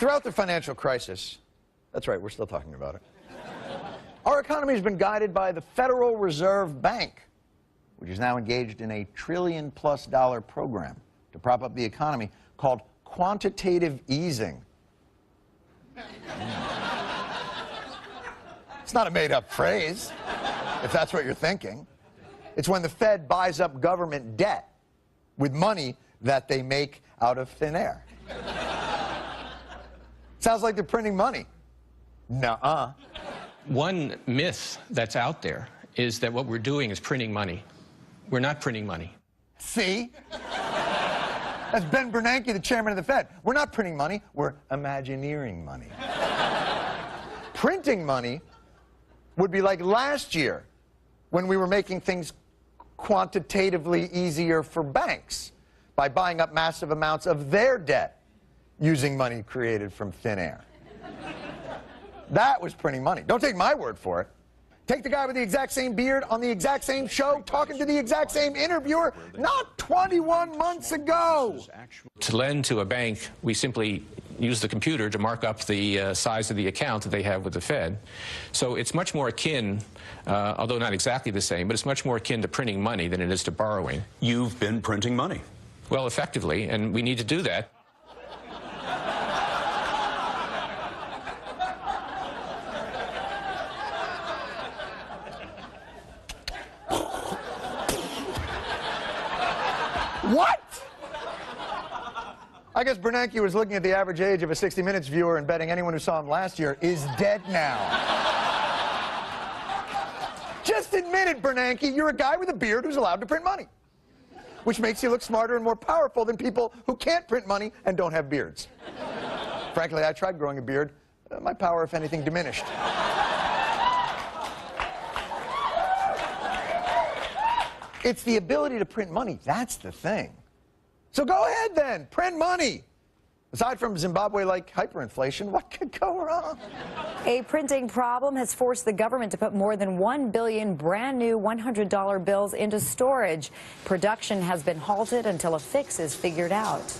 Throughout the financial crisis, that's right, we're still talking about it, our economy has been guided by the Federal Reserve Bank, which is now engaged in a $1 trillion+ program to prop up the economy called quantitative easing. It's not a made-up phrase, if that's what you're thinking. It's when the Fed buys up government debt with money that they make out of thin air. Sounds like they're printing money. Nuh-uh. One myth that's out there is that what we're doing is printing money. We're not printing money. See? That's Ben Bernanke, the chairman of the Fed. We're not printing money, we're imagineering money. Printing money would be like last year when we were making things quantitatively easier for banks by buying up massive amounts of their debt using money created from thin air. That was printing money. Don't take my word for it. Take the guy with the exact same beard on the exact same show talking to the exact same interviewer not 21 months ago. To lend to a bank, we simply use the computer to mark up the size of the account that they have with the Fed. So it's much more akin, although not exactly the same, but it's much more akin to printing money than it is to borrowing. You've been printing money. Well, effectively, and we need to do that. What? I guess Bernanke was looking at the average age of a 60 Minutes viewer and betting anyone who saw him last year is dead now. Just admit it, Bernanke. You're a guy with a beard who's allowed to print money, which makes you look smarter and more powerful than people who can't print money and don't have beards. Frankly, I tried growing a beard. My power, if anything, diminished. It's the ability to print money. That's the thing. So go ahead then, print money. Aside from Zimbabwe-like hyperinflation, what could go wrong? A printing problem has forced the government to put more than 1 billion brand new $100 bills into storage. Production has been halted until a fix is figured out.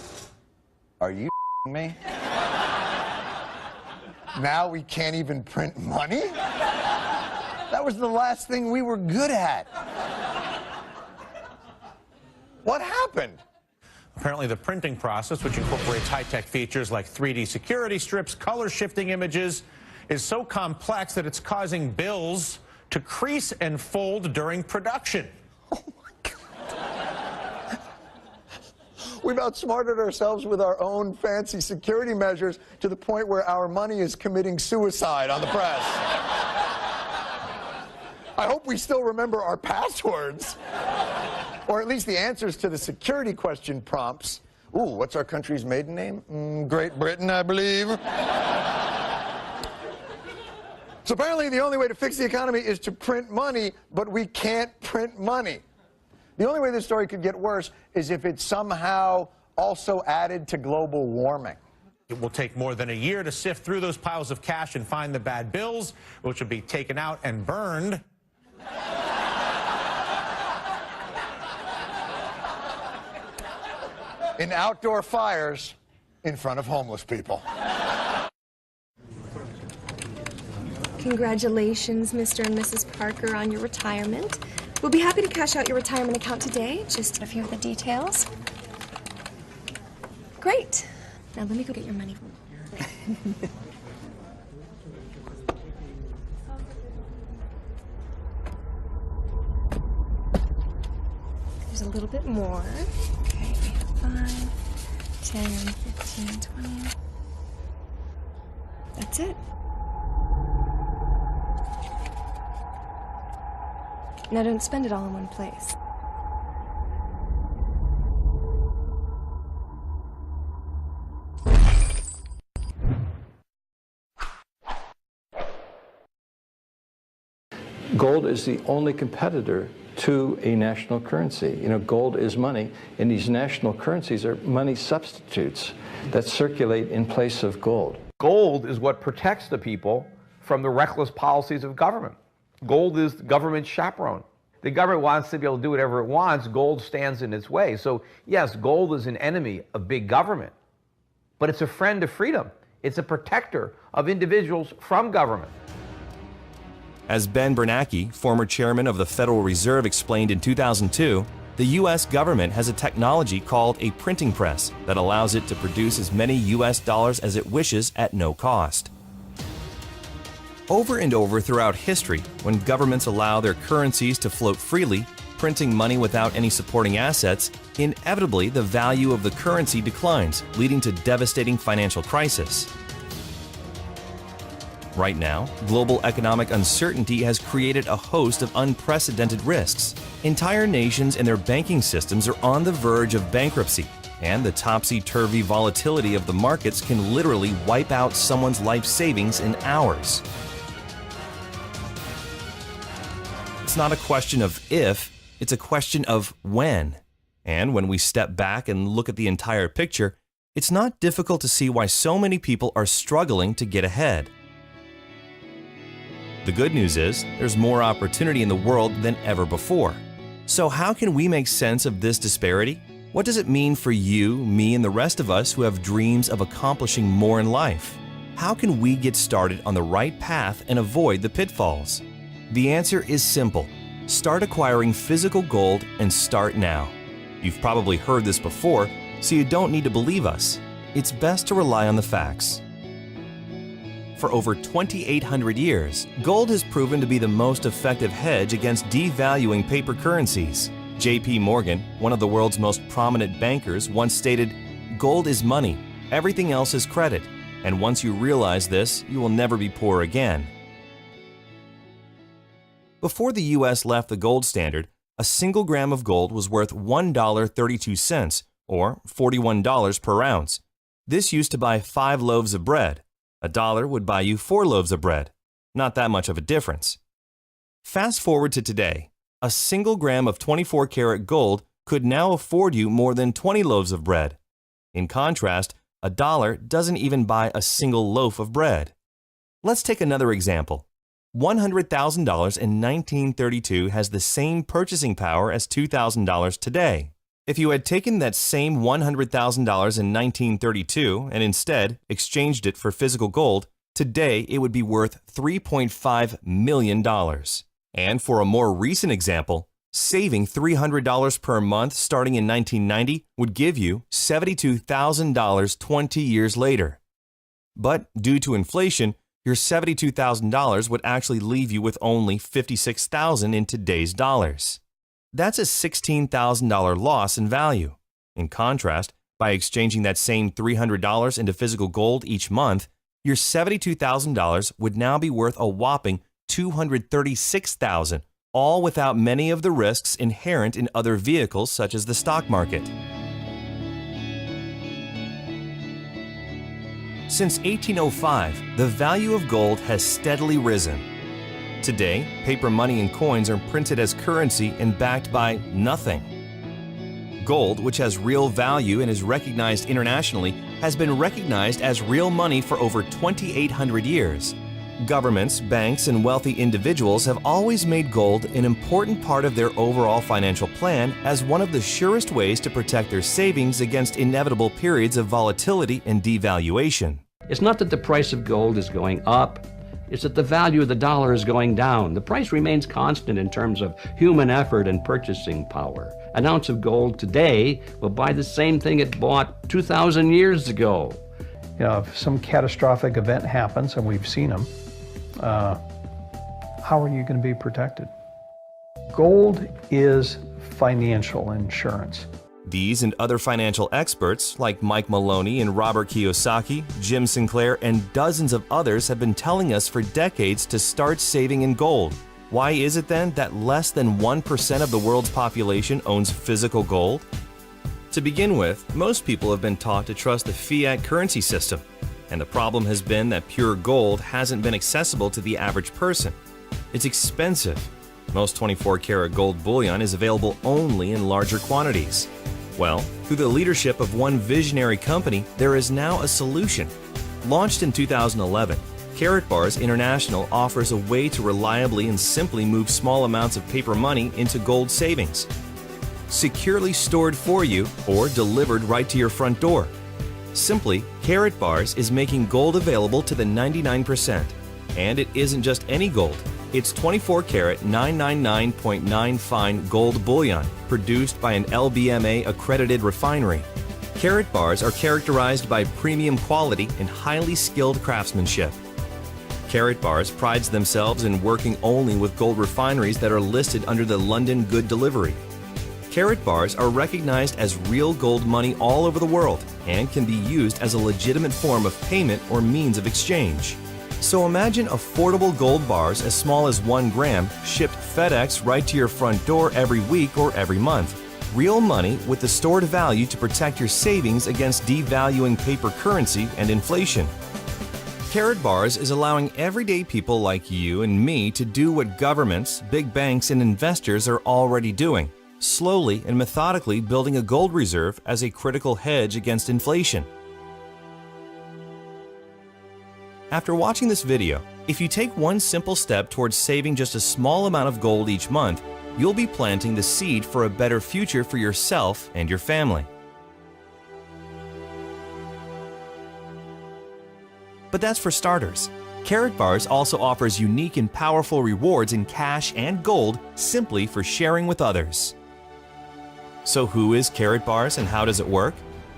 Are you me? Now we can't even print money? That was the last thing we were good at. What happened? Apparently the printing process, which incorporates high-tech features like 3D security strips, color-shifting images, is so complex that it's causing bills to crease and fold during production. Oh, my God. We've outsmarted ourselves with our own fancy security measures to the point where our money is committing suicide on the press. I hope we still remember our passwords. Or at least the answers to the security question prompts. Ooh, what's our country's maiden name? Great Britain, I believe. So apparently the only way to fix the economy is to print money, but we can't print money. The only way this story could get worse is if it's somehow also added to global warming. It will take more than a year to sift through those piles of cash and find the bad bills, which will be taken out and burned. In outdoor fires in front of homeless people. Congratulations, Mr. and Mrs. Parker, on your retirement. We'll be happy to cash out your retirement account today. Just a few of the details. Great. Now let me go get your money. There's a little bit more. Okay, 5, 10, 15, 20. That's it. Now don't spend it all in one place. Gold is the only competitor to a national currency. You know, gold is money, and these national currencies are money substitutes that circulate in place of gold. Gold is what protects the people from the reckless policies of government. Gold is government chaperone. The government wants to be able to do whatever it wants. Gold stands in its way. So yes, gold is an enemy of big government, but it's a friend of freedom. It's a protector of individuals from government. As Ben Bernanke, former chairman of the Federal Reserve, explained in 2002, the U.S. government has a technology called a printing press that allows it to produce as many U.S. dollars as it wishes at no cost. Over and over throughout history, when governments allow their currencies to float freely, printing money without any supporting assets, inevitably the value of the currency declines, leading to devastating financial crisis. Right now, global economic uncertainty has created a host of unprecedented risks. Entire nations and their banking systems are on the verge of bankruptcy, and the topsy-turvy volatility of the markets can literally wipe out someone's life savings in hours. It's not a question of if, it's a question of when. And when we step back and look at the entire picture, it's not difficult to see why so many people are struggling to get ahead. The good news is, there's more opportunity in the world than ever before. So how can we make sense of this disparity? What does it mean for you, me, and the rest of us who have dreams of accomplishing more in life? How can we get started on the right path and avoid the pitfalls? The answer is simple. Start acquiring physical gold and start now. You've probably heard this before, so you don't need to believe us. It's best to rely on the facts. For over 2,800 years, gold has proven to be the most effective hedge against devaluing paper currencies. J.P. Morgan, one of the world's most prominent bankers, once stated, "Gold is money, everything else is credit, and once you realize this, you will never be poor again." Before the U.S. left the gold standard, a single gram of gold was worth $1.32, or $41 per ounce. This used to buy 5 loaves of bread. $1 would buy you 4 loaves of bread. Not that much of a difference. Fast forward to today. A single gram of 24-karat gold could now afford you more than 20 loaves of bread. In contrast, $1 doesn't even buy a single loaf of bread. Let's take another example. $100,000 in 1932 has the same purchasing power as $2,000 today. If you had taken that same $100,000 in 1932 and instead exchanged it for physical gold, today it would be worth $3.5 million. And for a more recent example, saving $300 per month starting in 1990 would give you $72,000 20 years later. But due to inflation, your $72,000 would actually leave you with only $56,000 in today's dollars. That's a $16,000 loss in value. In contrast, by exchanging that same $300 into physical gold each month, your $72,000 would now be worth a whopping $236,000, all without many of the risks inherent in other vehicles such as the stock market. Since 1805, the value of gold has steadily risen. Today, paper money and coins are printed as currency and backed by nothing. Gold, which has real value and is recognized internationally, has been recognized as real money for over 2,800 years. Governments, banks, and wealthy individuals have always made gold an important part of their overall financial plan as one of the surest ways to protect their savings against inevitable periods of volatility and devaluation. It's not that the price of gold is going up. It's that the value of the dollar is going down. The price remains constant in terms of human effort and purchasing power. An ounce of gold today will buy the same thing it bought 2,000 years ago. You know, if some catastrophic event happens, and we've seen them, how are you going to be protected? Gold is financial insurance. These and other financial experts like Mike Maloney and Robert Kiyosaki, Jim Sinclair, and dozens of others have been telling us for decades to start saving in gold. Why is it then that less than 1% of the world's population owns physical gold? To begin with, most people have been taught to trust the fiat currency system, and the problem has been that pure gold hasn't been accessible to the average person. It's expensive. Most 24-karat gold bullion is available only in larger quantities. Well, through the leadership of one visionary company, there is now a solution. Launched in 2011, Karatbars International offers a way to reliably and simply move small amounts of paper money into gold savings. Securely stored for you or delivered right to your front door. Simply, Karat Bars is making gold available to the 99%. And it isn't just any gold. It's 24 karat 999.9 fine gold bullion produced by an LBMA accredited refinery. Karat Bars are characterized by premium quality and highly skilled craftsmanship. Karat Bars prides themselves in working only with gold refineries that are listed under the London Good Delivery. Karat Bars are recognized as real gold money all over the world and can be used as a legitimate form of payment or means of exchange. So imagine affordable gold bars as small as 1 gram shipped FedEx right to your front door every week or every month. Real money with the stored value to protect your savings against devaluing paper currency and inflation. Karat Bars is allowing everyday people like you and me to do what governments, big banks, and investors are already doing, slowly and methodically building a gold reserve as a critical hedge against inflation. After watching this video, if you take one simple step towards saving just a small amount of gold each month, you'll be planting the seed for a better future for yourself and your family. But that's for starters. Karat Bars also offers unique and powerful rewards in cash and gold simply for sharing with others. So who is Karat Bars and how does it work?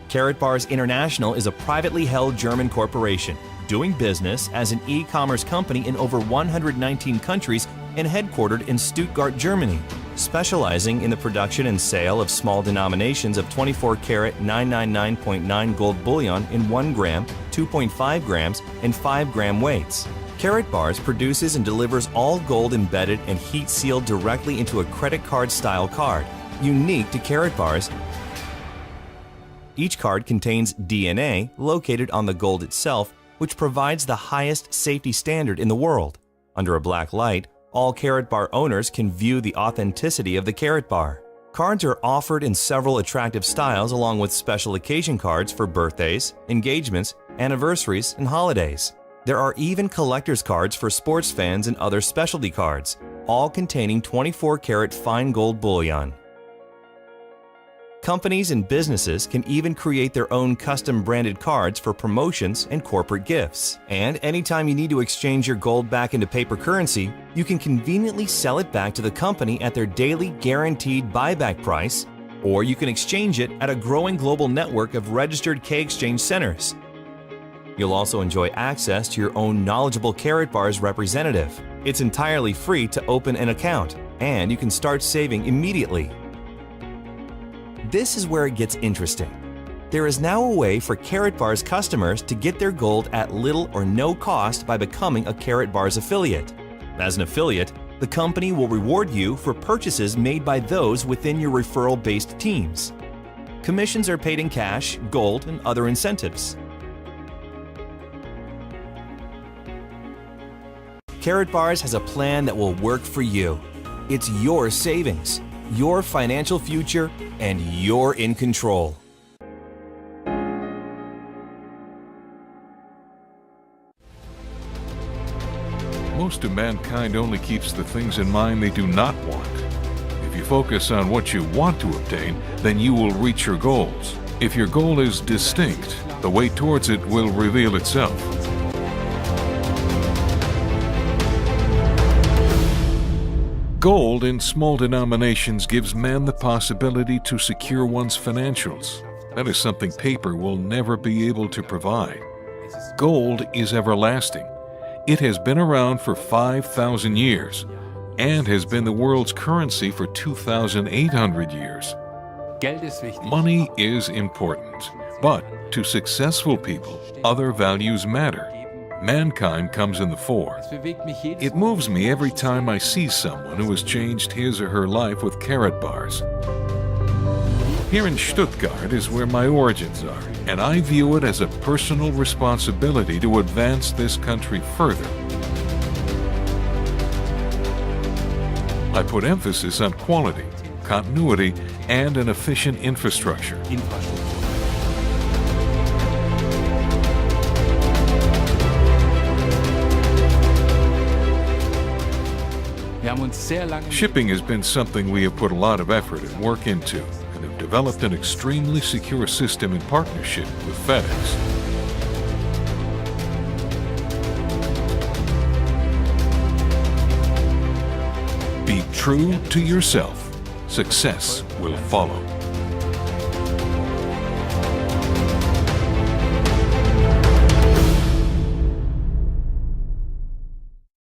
Karat Bars International is a privately held German corporation doing business as an e-commerce company in over 119 countries and headquartered in Stuttgart, Germany, specializing in the production and sale of small denominations of 24 karat 999.9 gold bullion in 1 gram, 2.5 grams, and 5 gram weights. Karat Bars produces and delivers all gold embedded and heat sealed directly into a credit card style card, unique to Karat Bars. Each card contains DNA located on the gold itself, which provides the highest safety standard in the world. Under a black light, all Karat Bar owners can view the authenticity of the Karat Bar. Cards are offered in several attractive styles along with special occasion cards for birthdays, engagements, anniversaries, and holidays. There are even collector's cards for sports fans and other specialty cards, all containing 24 karat fine gold bullion. Companies and businesses can even create their own custom branded cards for promotions and corporate gifts. And anytime you need to exchange your gold back into paper currency, you can conveniently sell it back to the company at their daily guaranteed buyback price, or you can exchange it at a growing global network of registered K-Exchange centers. You'll also enjoy access to your own knowledgeable Karat Bars representative. It's entirely free to open an account, and you can start saving immediately. This is where it gets interesting. There is now a way for Karat Bars customers to get their gold at little or no cost by becoming a Karat Bars affiliate. As an affiliate, the company will reward you for purchases made by those within your referral-based teams. Commissions are paid in cash, gold, and other incentives. Karat Bars has a plan that will work for you. It's your savings, your financial future, and you're in control. Most of mankind only keeps the things in mind they do not want. If you focus on what you want to obtain, then you will reach your goals. If your goal is distinct, the way towards it will reveal itself. Gold in small denominations gives man the possibility to secure one's financials. That is something paper will never be able to provide. Gold is everlasting. It has been around for 5,000 years and has been the world's currency for 2,800 years. Money is important, but to successful people, other values matter. Mankind comes in the fore. It moves me every time I see someone who has changed his or her life with Karat Bars. Here in Stuttgart is where my origins are, and I view it as a personal responsibility to advance this country further. I put emphasis on quality, continuity, and an efficient infrastructure. Shipping has been something we have put a lot of effort and work into, and have developed an extremely secure system in partnership with FedEx. Be true to yourself. Success will follow.